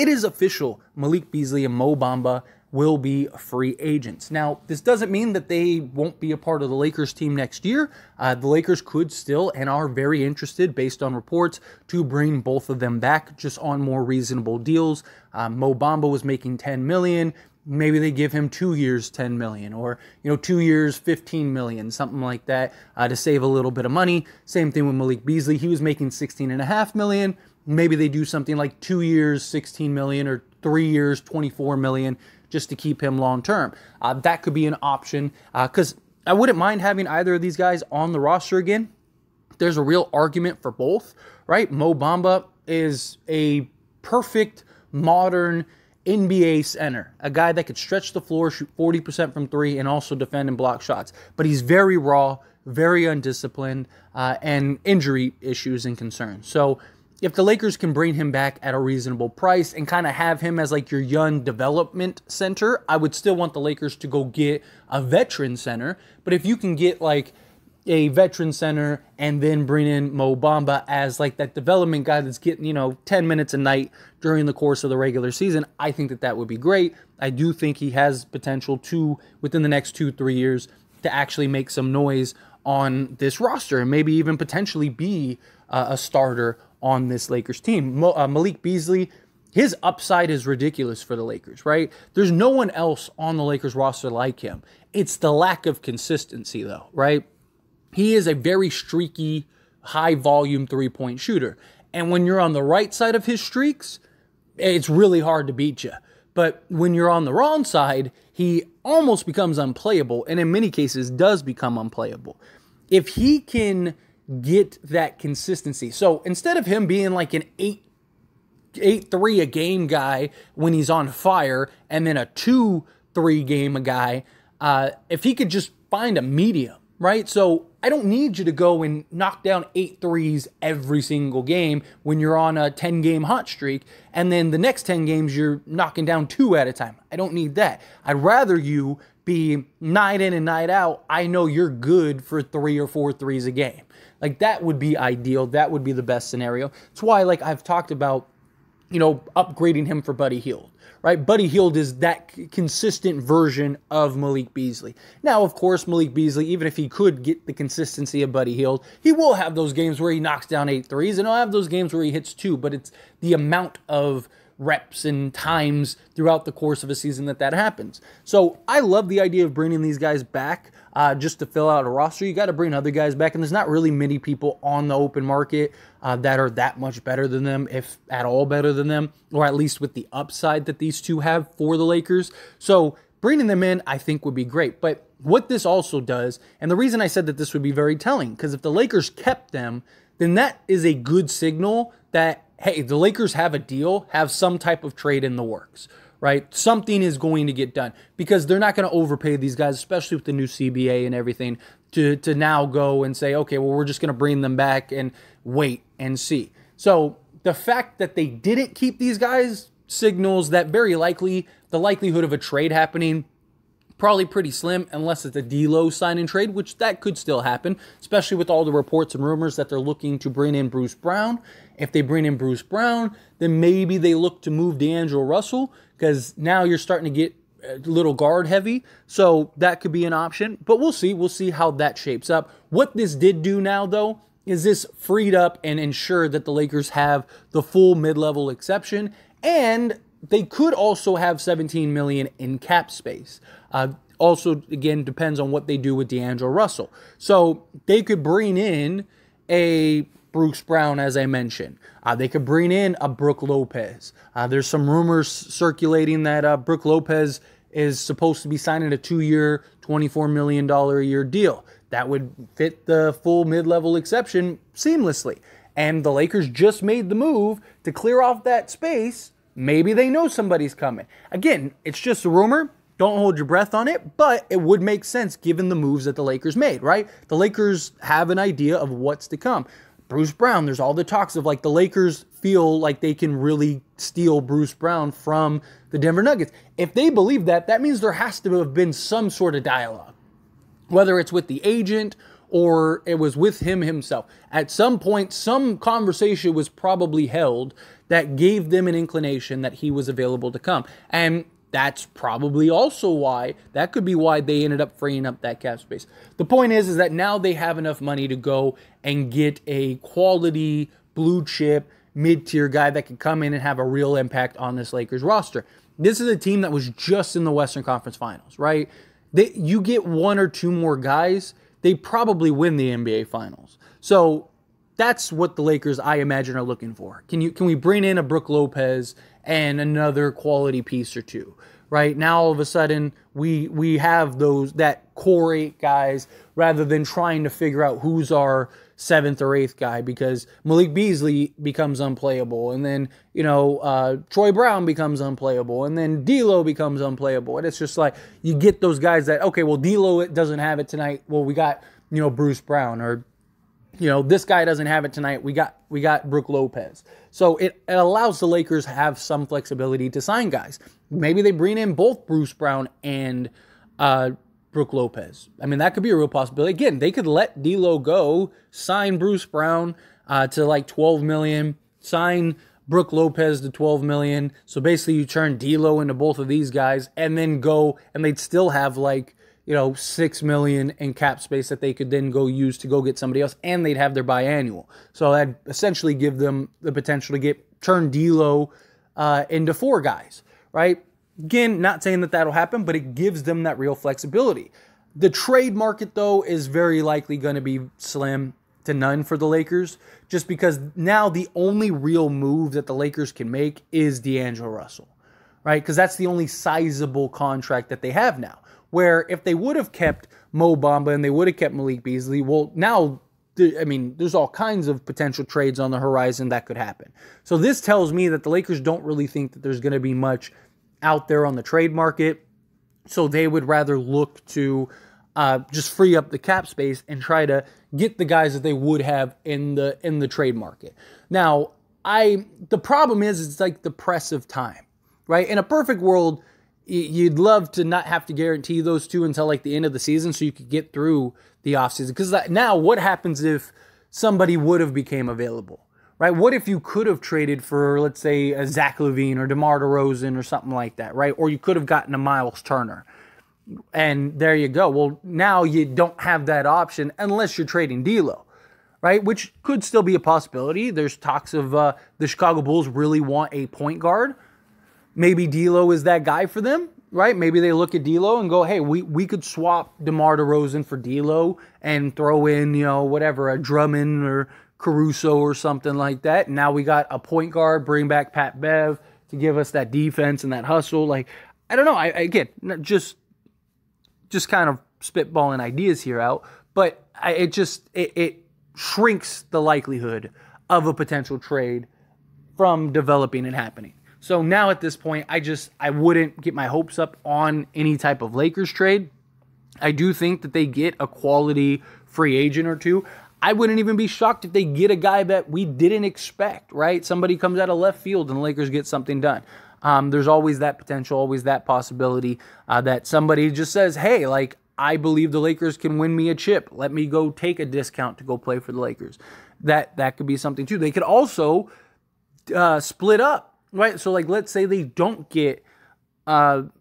it is official. Malik Beasley and Mo Bamba will be free agents. Now, this doesn't mean that they won't be a part of the Lakers team next year. The Lakers could still and are very interested, based on reports, to bring both of them back just on more reasonable deals. Mo Bamba was making $10 million. Maybe they give him 2 years, $10 million, or 2 years, $15 million, something like that, to save a little bit of money. Same thing with Malik Beasley. He was making $16.5 million. Maybe they do something like 2 years, $16 million, or 3 years, $24 million, just to keep him long term. That could be an option, because I wouldn't mind having either of these guys on the roster again. There's a real argument for both, right? Mo Bamba is a perfect modern NBA center, a guy that could stretch the floor, shoot 40% from three, and also defend and block shots. But he's very raw, very undisciplined, and injury issues and concerns. So if the Lakers can bring him back at a reasonable price and kind of have him as like your young development center, I would still want the Lakers to go get a veteran center. But if you can get like a veteran center and then bring in Mo Bamba as like that development guy that's getting, 10 minutes a night during the course of the regular season, I think that would be great. I do think he has potential to, within the next 2-3 years, to actually make some noise on this roster and maybe even potentially be a starter on this Lakers team. Malik Beasley, his upside is ridiculous for the Lakers, right? There's no one else on the Lakers roster like him. It's the lack of consistency, though, right? He is a very streaky, high-volume three-point shooter. And when you're on the right side of his streaks, it's really hard to beat you. But when you're on the wrong side, he almost becomes unplayable, and in many cases does become unplayable. If he can get that consistency. So instead of him being like an 8-3 a game guy when he's on fire and then a 2-3 game a guy, if he could just find a medium, right? So I don't need you to go and knock down 8 threes every single game when you're on a 10-game hot streak, and then the next 10 games you're knocking down 2 at a time. I don't need that. I'd rather you be night in and night out. I know you're good for 3 or 4 threes a game. Like, that would be ideal. That would be the best scenario. That's why, like, I've talked about, upgrading him for Buddy Hield, right? Buddy Hield is that consistent version of Malik Beasley. Now, of course, Malik Beasley, even if he could get the consistency of Buddy Hield, he will have those games where he knocks down 8 threes, and he'll have those games where he hits 2, but it's the amount of reps and times throughout the course of a season that happens. So I love the idea of bringing these guys back just to fill out a roster. You got to bring other guys back, and there's not really many people on the open market that are that much better than them, if at all better than them, or at least with the upside that these two have for the Lakers. So bringing them in, I think, would be great. But what this also does, and the reason I said that this would be very telling, because if the Lakers kept them, then that is a good signal that, hey, the Lakers have a deal, have some type of trade in the works, right? Something is going to get done, because they're not going to overpay these guys, especially with the new CBA and everything, to now go and say, okay, well, we're just going to bring them back and wait and see. So the fact that they didn't keep these guys signals that very likely the likelihood of a trade happening probably pretty slim, unless it's a D'Lo sign and trade, which that could still happen, especially with all the reports and rumors that they're looking to bring in Bruce Brown. If they bring in Bruce Brown, then maybe they look to move D'Angelo Russell, because now you're starting to get a little guard heavy. So that could be an option, but we'll see. We'll see how that shapes up. What this did do now, though, is this freed up and ensured that the Lakers have the full mid-level exception, and they could also have $17 million in cap space. Also, again, depends on what they do with D'Angelo Russell. So they could bring in a Bruce Brown, as I mentioned. They could bring in a Brook Lopez. There's some rumors circulating that Brook Lopez is supposed to be signing a 2-year, $24 million a year deal. That would fit the full mid-level exception seamlessly. And the Lakers just made the move to clear off that space. Maybe they know somebody's coming. Again, it's just a rumor. Don't hold your breath on it, but it would make sense given the moves that the Lakers made, right? The Lakers have an idea of what's to come. Bruce Brown, there's all the talks of like the Lakers feel like they can really steal Bruce Brown from the Denver Nuggets. If they believe that, that means there has to have been some sort of dialogue, whether it's with the agent or it was with him himself. At some point, some conversation was probably held that gave them an inclination that he was available to come. And that's probably also why, that could be why they ended up freeing up that cap space. The point is that now they have enough money to go and get a quality blue chip mid-tier guy that can come in and have a real impact on this Lakers roster. This is a team that was just in the Western Conference Finals, right? You get one or two more guys, they probably win the NBA Finals. So that's what the Lakers, I imagine, are looking for. Can we bring in a Brook Lopez and another quality piece or two, right? Now all of a sudden we have that core 8 guys rather than trying to figure out who's our 7th or 8th guy, because Malik Beasley becomes unplayable, and then Troy Brown becomes unplayable, and then D'Lo becomes unplayable, and it's just like you get those guys that, okay, well, D'Lo doesn't have it tonight. Well, we got Bruce Brown, or this guy doesn't have it tonight. We got Brook Lopez. So it allows the Lakers to have some flexibility to sign guys. Maybe they bring in both Bruce Brown and Brook Lopez. I mean, that could be a real possibility. Again, they could let D'Lo go, sign Bruce Brown to like $12 million, sign Brook Lopez to $12 million. So basically you turn D'Lo into both of these guys, and then go, and they'd still have like, $6 million in cap space that they could then go use to go get somebody else, and they'd have their biannual. So that'd essentially give them the potential to turn D'Lo into 4 guys, right? Again, not saying that that'll happen, but it gives them that real flexibility. The trade market, though, is very likely going to be slim to none for the Lakers, just because now the only real move that the Lakers can make is D'Angelo Russell, right? Because that's the only sizable contract that they have now. Where if they would have kept Mo Bamba and they would have kept Malik Beasley, well, now, I mean, there's all kinds of potential trades on the horizon that could happen. So this tells me that the Lakers don't really think that there's going to be much out there on the trade market. So they would rather look to just free up the cap space and try to get the guys that they would have in the trade market. Now, the problem is it's like the press of time, right? In a perfect world, you'd love to not have to guarantee those two until like the end of the season so you could get through the offseason. Because now what happens if somebody would have became available, right? What if you could have traded for, let's say, a Zach LaVine or DeMar DeRozan or something like that, right? Or you could have gotten a Miles Turner. And there you go. Well, now you don't have that option unless you're trading D'Lo, right? Which could still be a possibility. There's talks of the Chicago Bulls really want a point guard. Maybe D'Lo is that guy for them, right? Maybe they look at D'Lo and go, hey, we could swap DeMar DeRozan for D'Lo and throw in, whatever, a Drummond or Caruso or something like that. And now we got a point guard, bring back Pat Bev to give us that defense and that hustle. Like, I don't know. Again, just kind of spitballing ideas here out, but it shrinks the likelihood of a potential trade from developing and happening. So now at this point, I wouldn't get my hopes up on any type of Lakers trade. I do think that they get a quality free agent or two. I wouldn't even be shocked if they get a guy that we didn't expect, right? Somebody comes out of left field and the Lakers get something done. There's always that potential, always that possibility that somebody just says, hey, like, I believe the Lakers can win me a chip. Let me go take a discount to go play for the Lakers. That could be something too. They could also split up. Right, so like let's say they don't get, Brown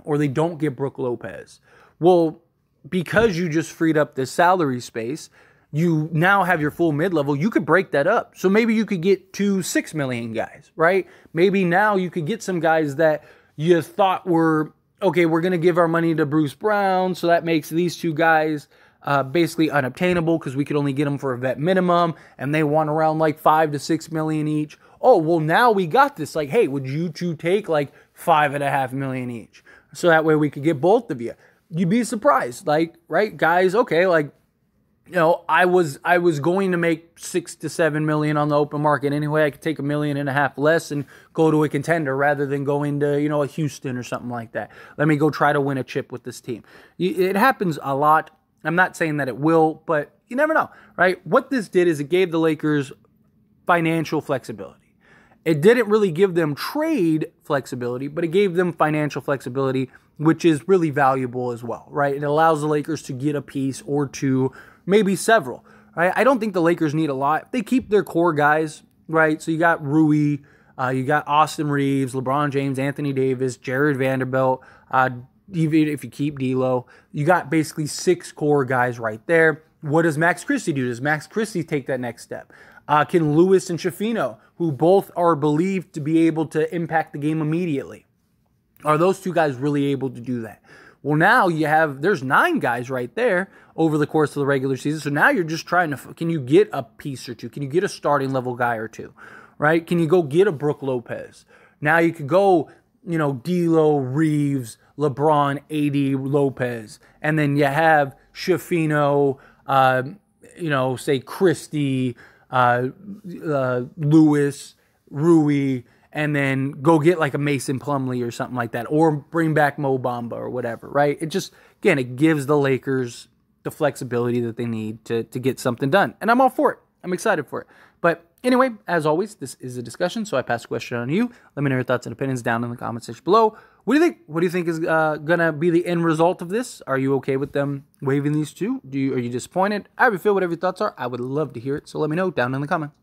or they don't get Brook Lopez. Well, because you just freed up this salary space, you now have your full mid-level. You could break that up. So maybe you could get 2 $6 million guys, right? Maybe now you could get some guys that you thought were, okay, we're going to give our money to Bruce Brown, so that makes these 2 guys basically unobtainable because we could only get them for a vet minimum, and they want around like $5 to $6 million each. Oh, well, now we got this. Like, hey, would you 2 take like $5.5 million each? So that way we could get both of you. You'd be surprised, like, right, guys? Okay, like, I was going to make $6 to $7 million on the open market anyway. I could take $1.5 million less and go to a contender rather than going to a Houston or something like that. Let me go try to win a chip with this team. It happens a lot. I'm not saying that it will, but you never know, right? What this did is it gave the Lakers financial flexibility. It didn't really give them trade flexibility, but it gave them financial flexibility which is really valuable as well, right? It allows the Lakers to get a piece or two, maybe several, right? I don't think the Lakers need a lot. They keep their core guys, right? So you got Rui, you got Austin Reeves, LeBron James, Anthony Davis, Jared Vanderbilt, even if you keep D'Lo, you got basically 6 core guys right there. What does Max Christie do? Does Max Christie take that next step? Can Lewis and Schifino, who both are believed to be able to impact the game immediately, are those 2 guys really able to do that? Well, now there's 9 guys right there over the course of the regular season. So now you're just trying to, can you get a piece or 2? Can you get a starting level guy or 2, right? Can you go get a Brook Lopez? Now you could go, D'Lo, Reeves, LeBron, AD, Lopez. And then you have Schifino, say Christie, Lewis, Rui, and then go get like a Mason Plumlee or something like that, or bring back Mo Bamba or whatever, right? It just, again, it gives the Lakers the flexibility that they need to get something done. And I'm all for it. I'm excited for it. But anyway, as always, this is a discussion, so I pass the question on to you. Let me know your thoughts and opinions down in the comment section below. What do you think? What do you think is going to be the end result of this? Are you okay with them waiving these 2? Are you disappointed? However you feel, whatever your thoughts are, I would love to hear it. So let me know down in the comments.